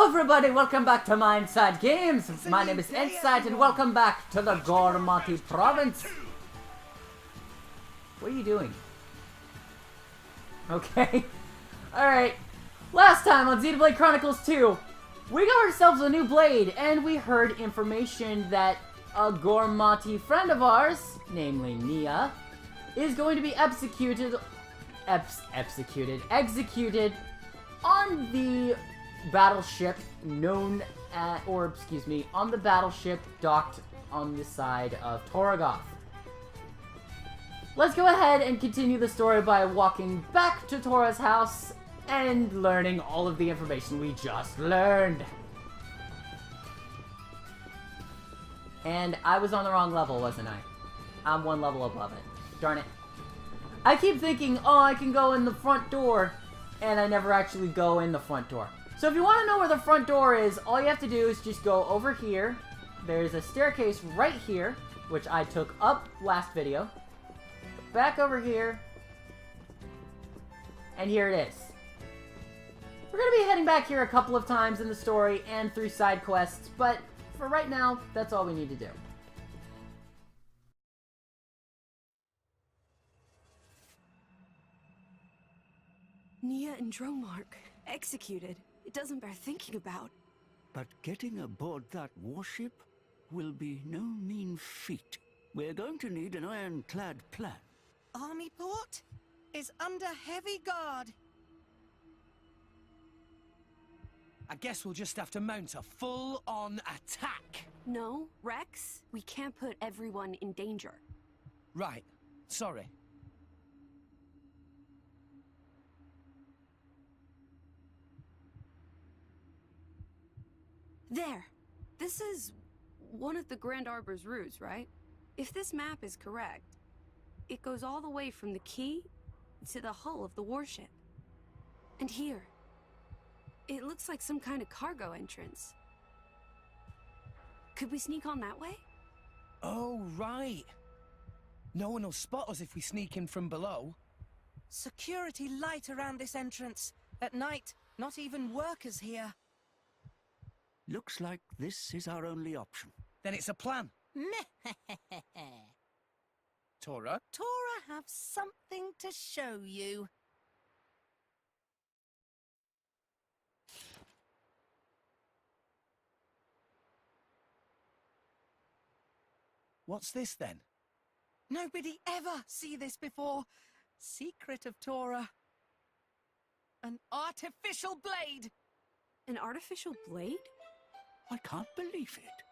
Hello everybody, welcome back to my Inside Games. My name is N-Sight and welcome back to the Gormati province. What are you doing? Okay. Alright. Last time on Xenoblade Chronicles 2, we got ourselves a new blade and we heard information that a Gormati friend of ours, namely Nia, is going to be executed on the battleship known as, on the battleship docked on the side of Tora. Let's go ahead and continue the story by walking back to Tora's house and learning all of the information we just learned. And I was on the wrong level, wasn't I? I'm one level above it. Darn it. I keep thinking, oh, I can go in the front door, and I never actually go in the front door. So if you want to know where the front door is, all you have to do is just go over here. There's a staircase right here, which I took up last video. Back over here. And here it is. We're going to be heading back here a couple of times in the story and through side quests, but for right now, that's all we need to do. Nia and Dromark, executed. It doesn't bear thinking about. But getting aboard that warship will be no mean feat. We're going to need an ironclad plan. Army port is under heavy guard. I guess we'll just have to mount a full-on attack. No, Rex, we can't put everyone in danger. Right. Sorry. There. This is one of the Grand Arbor's routes, right? If this map is correct, it goes all the way from the quay to the hull of the warship. And here, it looks like some kind of cargo entrance. Could we sneak on that way? Oh, right. No one will spot us if we sneak in from below. Security light around this entrance. At night, not even workers here. Looks like this is our only option. Then it's a plan. Tora? Tora have something to show you. What's this then? Nobody ever see this before. Secret of Tora. An artificial blade. An artificial blade? I can't believe it.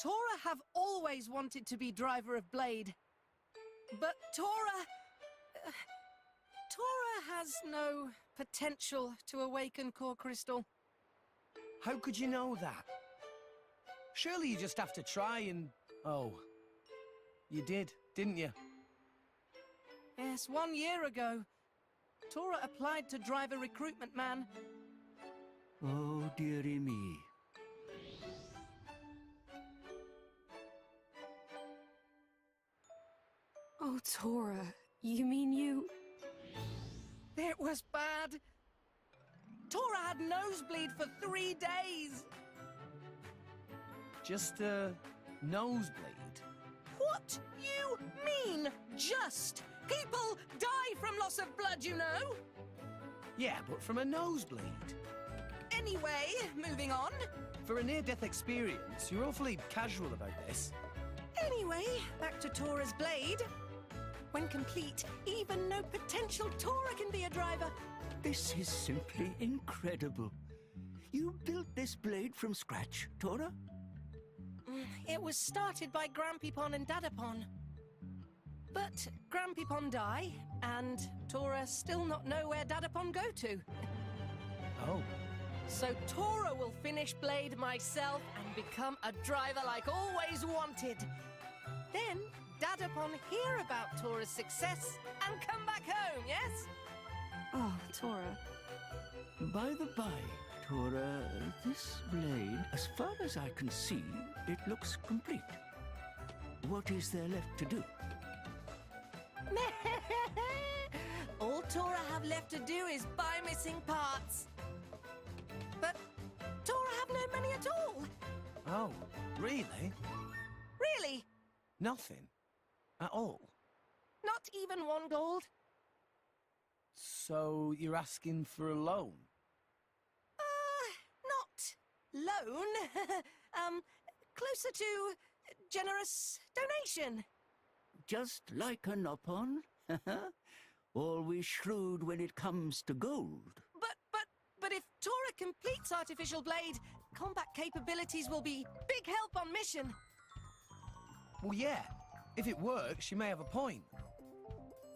Tora have always wanted to be driver of blade. But Tora has no potential to awaken core crystal. How could you know that? Surely you just have to try and... Oh. You did, didn't you? Yes, 1 year ago. Tora applied to drive a recruitment man. Oh, dearie me. Oh, Tora, you mean you... It was bad. Tora had nosebleed for 3 days. Just a nosebleed? What you mean, just? People die from loss of blood, you know? Yeah, but from a nosebleed. Anyway, moving on. For a near-death experience, you're awfully casual about this. Anyway, back to Tora's blade. When complete, even no potential Tora can be a driver. This is simply incredible. You built this blade from scratch, Tora? It was started by Grampypon and Dadapon. But Grampypon die, and Tora still not know where Dadapon go to. Oh. So Tora will finish blade myself and become a driver like always wanted. Then Dadapon hear about Tora's success and come back home, yes? Oh, Tora. By the by, Tora, this blade, as far as I can see, it looks complete. What is there left to do? All Tora have left to do is buy missing parts. But Really? Really? Nothing? At all? Not even 1 gold? So you're asking for a loan? Not loan. Closer to generous donation. Just like an upon? Always shrewd when it comes to gold. But if Tora completes Artificial Blade, combat capabilities will be big help on mission. Well, yeah. If it works, you may have a point.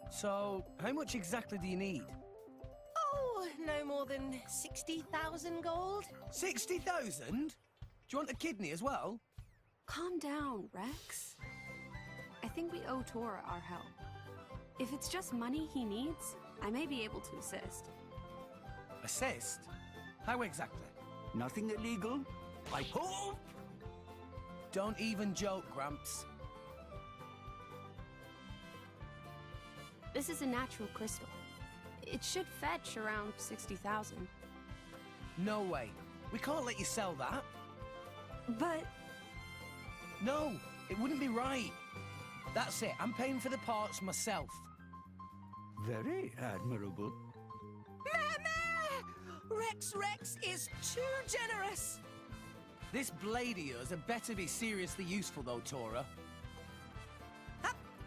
So, how much exactly do you need? Oh, no more than 60,000 gold. 60,000? Do you want a kidney as well? Calm down, Rex. I think we owe Tora our help. If it's just money he needs, I may be able to assist. Assist? How exactly? Nothing illegal, I hope. Don't even joke, Gramps. This is a natural crystal. It should fetch around 60,000. No way. We can't let you sell that. But No, it wouldn't be right. That's it. I'm paying for the parts myself. Very admirable. Rex is too generous. This blade of yours had better be seriously useful, though, Tora.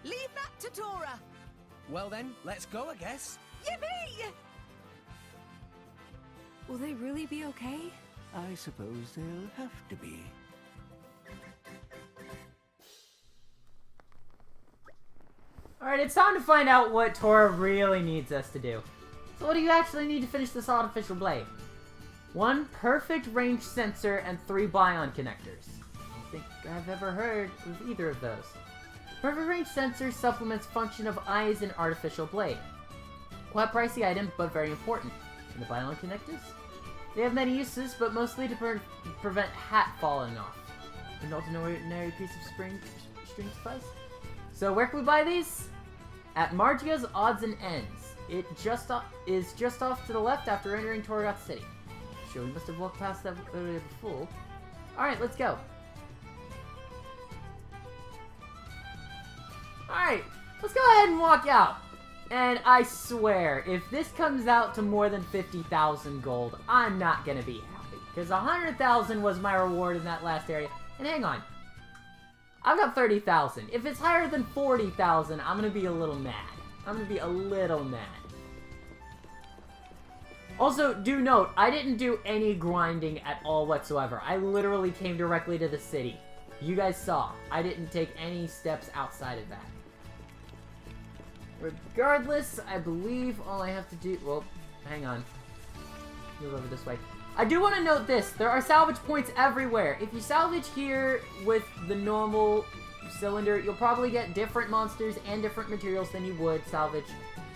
Leave that to Tora. Well then, let's go, I guess. Yippee! will they really be okay? I suppose they'll have to be. Alright, it's time to find out what Tora really needs us to do. So what do you actually need to finish this artificial blade? 1 perfect range sensor and 3 bion connectors. I don't think I've ever heard of either of those. Perfect range sensor supplements function of eyes in artificial blade. Quite pricey item, but very important. And the bion connectors? They have many uses, but mostly to prevent hat falling off. An ordinary piece of string So where can we buy these? At Margia's Odds and Ends. It is just off to the left after entering Torgoth City. Sure, we must have walked past that area before. Alright, let's go. Alright, let's go ahead and walk out. And I swear, if this comes out to more than 50,000 gold, I'm not gonna be happy. Because 100,000 was my reward in that last area. And hang on. I've got 30,000. If it's higher than 40,000, I'm gonna be a little mad. I'm gonna be a little mad. Also, do note, I didn't do any grinding at all whatsoever. I literally came directly to the city. You guys saw. I didn't take any steps outside of that. Regardless, I believe all I have to do... Well, hang on. Move over this way. I do want to note this. There are salvage points everywhere. If you salvage here with the normal cylinder, you'll probably get different monsters and different materials than you would salvage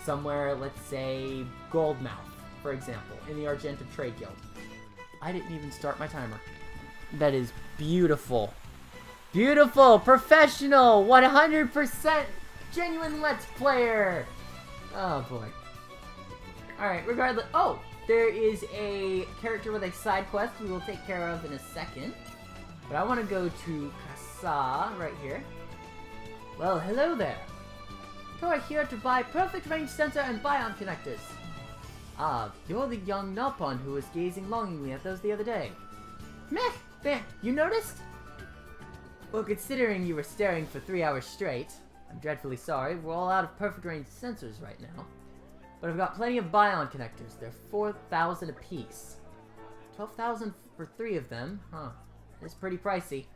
somewhere, let's say, Goldmouth, for example, in the Argentum Trade Guild. I didn't even start my timer. That is beautiful. Beautiful, professional, 100% genuine Let's Player. Oh, boy. Alright, regardless... Oh! There is a character with a side quest we will take care of in a second. But I want to go to Kasa right here. Well, hello there. Tora here to buy perfect range sensor and bion connectors. Ah, you're the young Nopon who was gazing longingly at those the other day. Meh! There, you noticed? Well, considering you were staring for 3 hours straight, I'm dreadfully sorry, we're all out of perfect range sensors right now. But I've got plenty of bion connectors. They're 4,000 apiece. 12,000 for 3 of them. Huh. It's pretty pricey.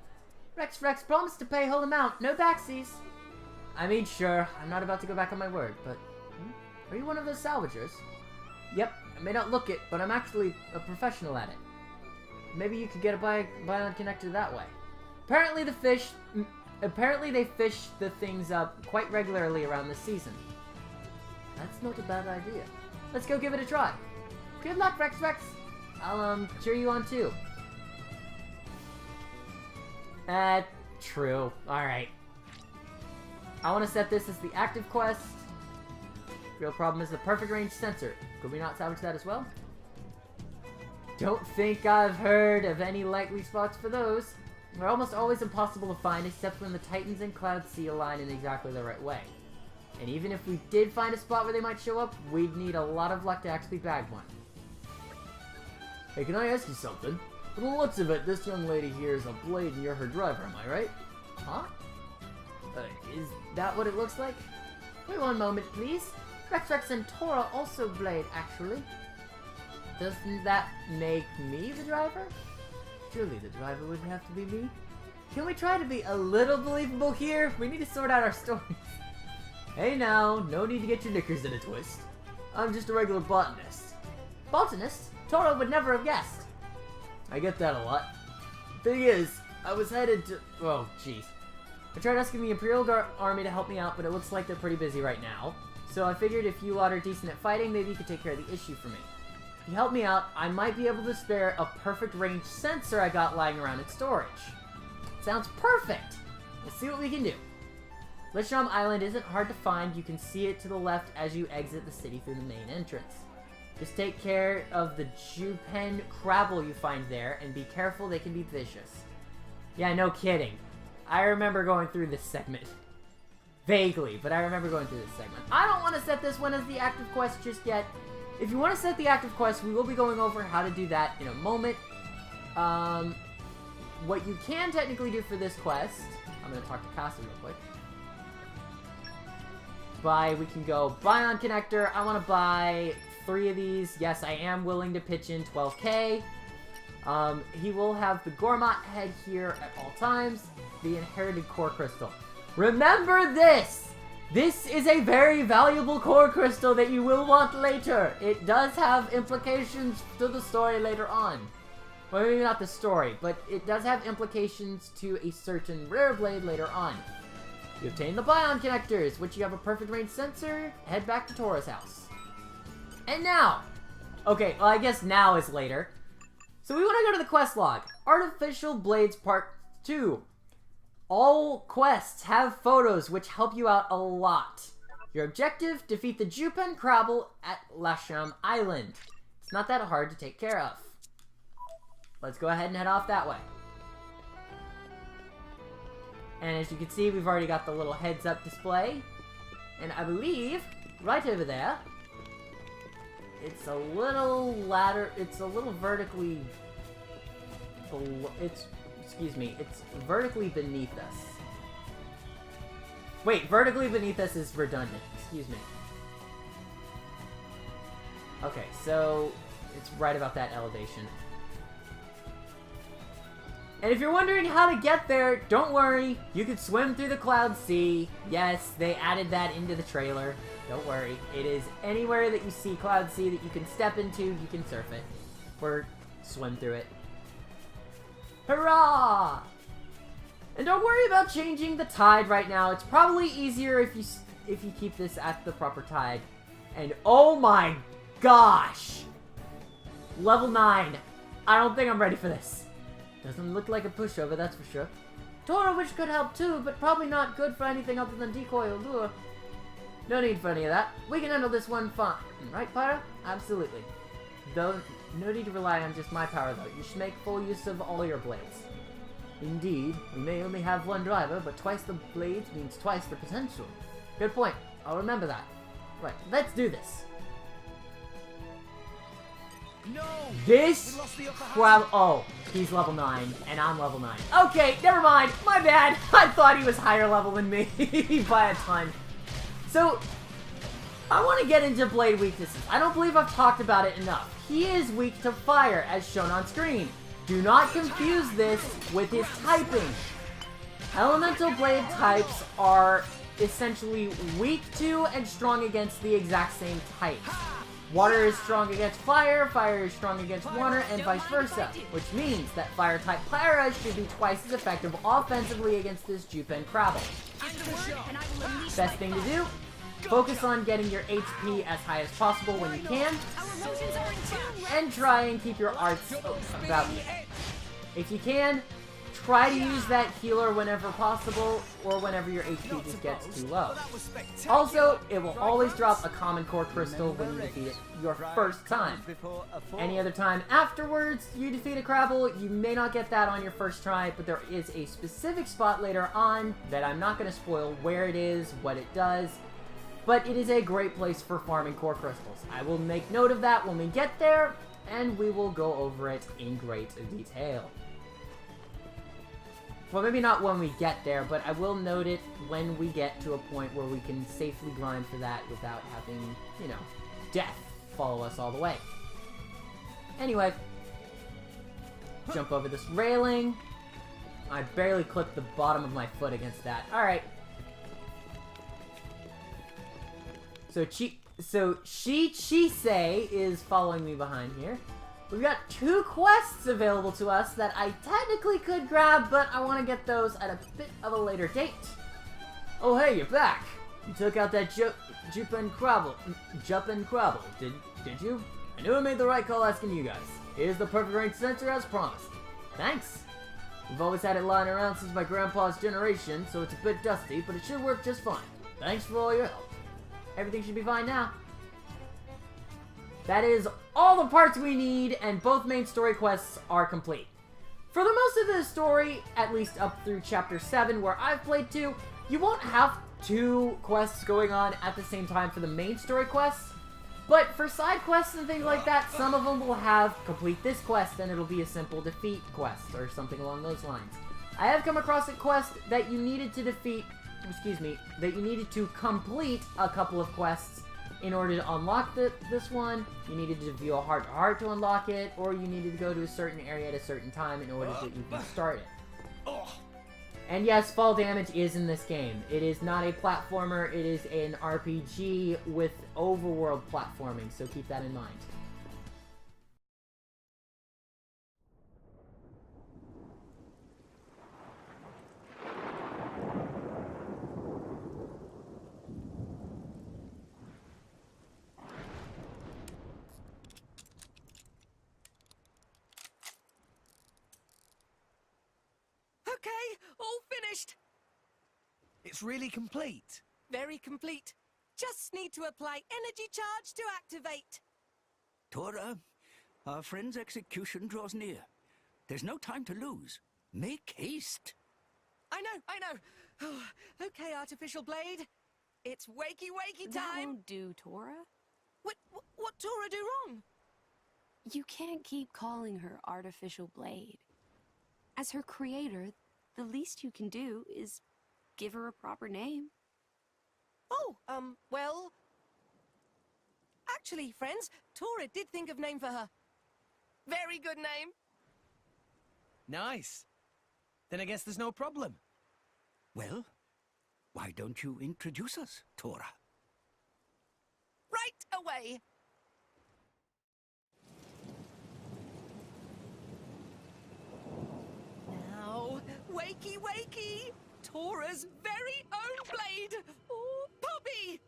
Rex, promise to pay whole amount. No backsies. I mean, sure. I'm not about to go back on my word, but... Are you one of those salvagers? Yep. I may not look it, but I'm actually a professional at it. Maybe you could get a bion connector that way. Apparently they fish the things up quite regularly around this season. That's not a bad idea. Let's go give it a try. Good luck, Rex. I'll, cheer you on, too. True. Alright. I want to set this as the active quest. Real problem is the perfect range sensor. Could we not salvage that as well? Don't think I've heard of any likely spots for those. They're almost always impossible to find except when the Titans and Cloud Sea align in exactly the right way. And even if we did find a spot where they might show up, we'd need a lot of luck to actually bag one. Hey, can I ask you something? From the looks of it, this young lady here is a blade and you're her driver, am I right? Huh? Is that what it looks like? Wait one moment, please. Rex and Tora also blade, actually. Doesn't that make me the driver? Surely the driver wouldn't have to be me. Can we try to be a little believable here? We need to sort out our stories. Hey now, no need to get your knickers in a twist. I'm just a regular botanist. Botanist? Tora would never have guessed. I get that a lot. Thing is, I was headed to... Oh, jeez. I tried asking the Imperial Army to help me out, but it looks like they're pretty busy right now. So I figured if you lot are decent at fighting, maybe you could take care of the issue for me. If you help me out, I might be able to spare a perfect range sensor I got lying around in storage. Sounds perfect! We'll see what we can do. Lisham Island isn't hard to find. You can see it to the left as you exit the city through the main entrance. Just take care of the Jupen Crabble you find there, and be careful, they can be vicious. Yeah, no kidding. I remember going through this segment. Vaguely, but I remember going through this segment. I don't want to set this one as the active quest just yet. If you want to set the active quest, we will be going over how to do that in a moment. What you can technically do for this quest... I'm going to talk to Casa real quick. We can go buy on connector. I want to buy 3 of these. Yes, I am willing to pitch in 12k. He will have the Gormat head here at all times. The inherited core crystal. Remember this! This is a very valuable core crystal that you will want later. It does have implications to the story later on. Well, maybe not the story, but it does have implications to a certain rare blade later on. You obtain the Bion connectors, which you have a perfect range sensor. Head back to Tora's house. And now! Okay, well I guess now is later. So we want to go to the quest log. Artificial Blades Part 2. All quests have photos which help you out a lot. Your objective, defeat the Jupen Crabble at Lasham Island. It's not that hard to take care of. Let's go ahead and head off that way. And as you can see, we've already got the little heads-up display. And I believe, right over there, it's a little ladder, it's a little vertically... Excuse me, it's vertically beneath us. Wait, vertically beneath us is redundant. Excuse me. Okay, so it's right about that elevation. And if you're wondering how to get there, don't worry. You can swim through the Cloud Sea. Yes, they added that into the trailer. Don't worry. It is anywhere that you see Cloud Sea that you can step into, you can surf it. Or swim through it. Hurrah! And don't worry about changing the tide right now. It's probably easier if you keep this at the proper tide. And oh my gosh! Level 9. I don't think I'm ready for this. Doesn't look like a pushover, that's for sure. Tora wish could help too, but probably not good for anything other than decoy or lure. No need for any of that. We can handle this one fine. Right, Pyra? Absolutely. Though, no need to rely on just my power though. You should make full use of all your blades. Indeed, we may only have one driver, but twice the blades means twice the potential. Good point. I'll remember that. Right, let's do this. No! This crab. Oh, he's level 9, and I'm level 9. Okay, never mind. My bad. I thought he was higher level than me by a ton. So, I want to get into blade weaknesses. I don't believe I've talked about it enough. He is weak to fire, as shown on screen. Do not confuse this with his typing. Elemental blade types are essentially weak to and strong against the exact same types. Water is strong against fire, fire is strong against water, and vice versa. Which means that fire-type Pyra should be twice as effective offensively against this Jupen Crabble. Best thing to do, focus on getting your HP as high as possible when you can, and try and keep your arts about you. If you can, try to use that healer whenever possible, or whenever your HP just gets too low. Also, it will always drop a common core crystal when you defeat it your first time. Any other time afterwards you defeat a Crabble, you may not get that on your first try, but there is a specific spot later on that I'm not going to spoil where it is, what it does, but it is a great place for farming core crystals. I will make note of that when we get there, and we will go over it in great detail. Well, maybe not when we get there, but I will note it when we get to a point where we can safely grind for that without having, you know, death follow us all the way. Anyway, jump over this railing. I barely clipped the bottom of my foot against that. Alright. So Chisei is following me behind here. We've got 2 quests available to us that I technically could grab, but I want to get those at a bit of a later date. Oh hey, you're back! You took out that Jumpin' Crabble, did you? I knew I made the right call asking you guys. Here's the perfect range sensor as promised. Thanks! We've always had it lying around since my grandpa's generation, so it's a bit dusty, but it should work just fine. Thanks for all your help. Everything should be fine now. That is all the parts we need, and both main story quests are complete. For the most of the story, at least up through Chapter 7, where I've played to, you won't have 2 quests going on at the same time for the main story quests, but for side quests and things like that, some of them will have complete this quest, and it'll be a simple defeat quest, or something along those lines. I have come across a quest that you needed to that you needed to complete a couple of quests in order to unlock this one. You needed to view a heart-to-heart to unlock it, or you needed to go to a certain area at a certain time in order that you can start it. And yes, fall damage is in this game. It is not a platformer, it is an RPG with overworld platforming, so keep that in mind. Okay, all finished. It's really complete. Very complete. Just need to apply energy charge to activate. Tora, our friend's execution draws near. There's no time to lose. Make haste. I know. Okay, Artificial Blade. It's wakey That time. won't do, Tora. What Tora do wrong? You can't keep calling her Artificial Blade. As her creator, the least you can do is give her a proper name. Oh, well... Actually, friends, Tora did think of name for her. Very good name. Nice. Then I guess there's no problem. Well, why don't you introduce us, Tora? Right away. Now, wakey, Tora's very own blade. Oh, Poppy!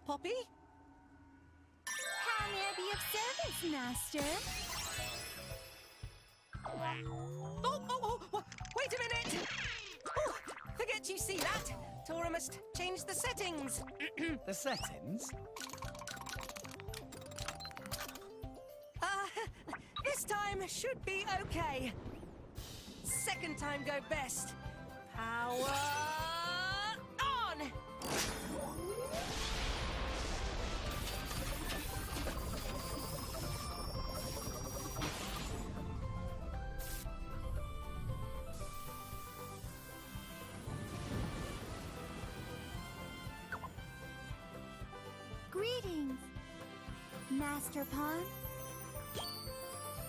Poppy? How may I be of service, Master? Wait a minute! Oh, forget you see that. Tora must change the settings. The settings? This time should be okay. Second time go best. Power on! Greetings, Master Pawn.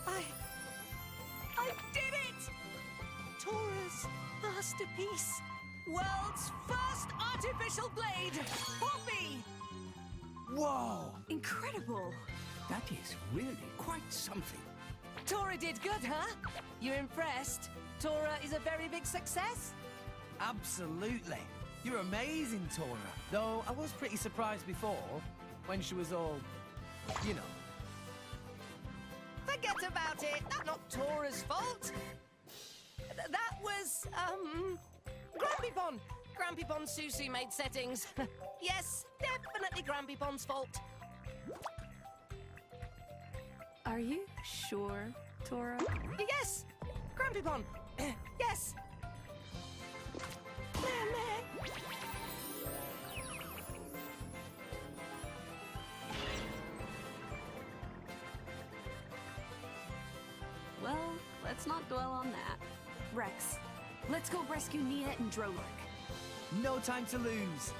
I did it! Tora's masterpiece. World's first artificial blade, Poppy! Whoa! Incredible! That is really quite something. Tora did good, huh? You impressed? Tora is a very big success? Absolutely. You're amazing, Tora. Though I was pretty surprised before, when she was all, you know. Forget about it. That's not Tora's fault. That was, Grampypon. Grampypon Susu made settings. Yes, definitely Grampypon's fault. Are you sure, Tora? Yes, Grampypon. Yes. Well, let's not dwell on that. Rex, let's go rescue Nia and Drolurk. No time to lose.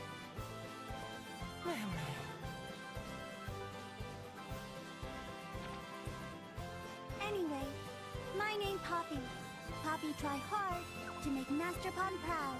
Anyway, my name Poppy. Poppy try hard to make Master Pond proud.